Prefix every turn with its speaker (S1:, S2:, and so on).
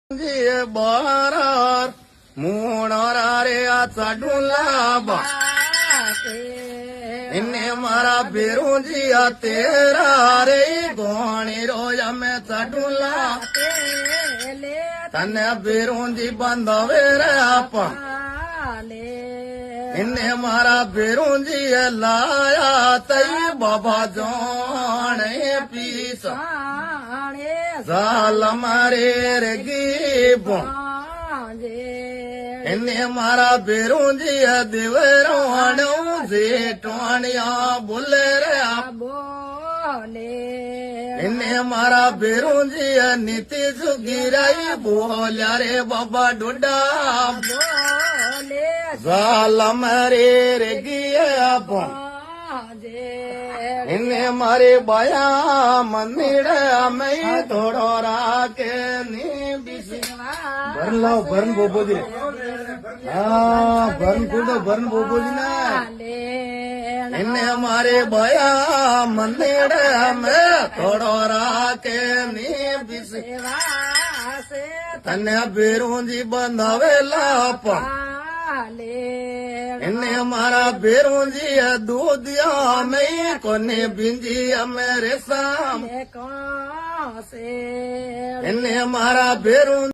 S1: बारार मुणारा रे आचा डुलाबा इन्ने मारा बेरुजिया तेरा रे गोणी रोया में चडुला तने बेरुजी बंदवे रे आपा इन्ने मारा बेरुजी लाया तई बाबा जाने पीसा साल मारे रे गीबो इन्ने मारा बेरुजी दिवरोणो से टोनिया बोले रे इन्ने मारा बेरुजी नीति सुगिराई बोलिया रे बाबा डोडा साल मारे रे गिया इन्ने मारे बाया मंदिर में थोड़ो राके नी बिसी भरन लाओ भरन बोबो जी हाँ भरन कूदो भरन बोबो जी ना इन्ने मारे बाया मंदिर में थोड़ो राके नी बिसी तन्ने बेरुजी बंधावे लापा इन्ने मारा बेरुजी दूधिया में कोने बिंजी मेरे साम इन्ने मारा बेरुजी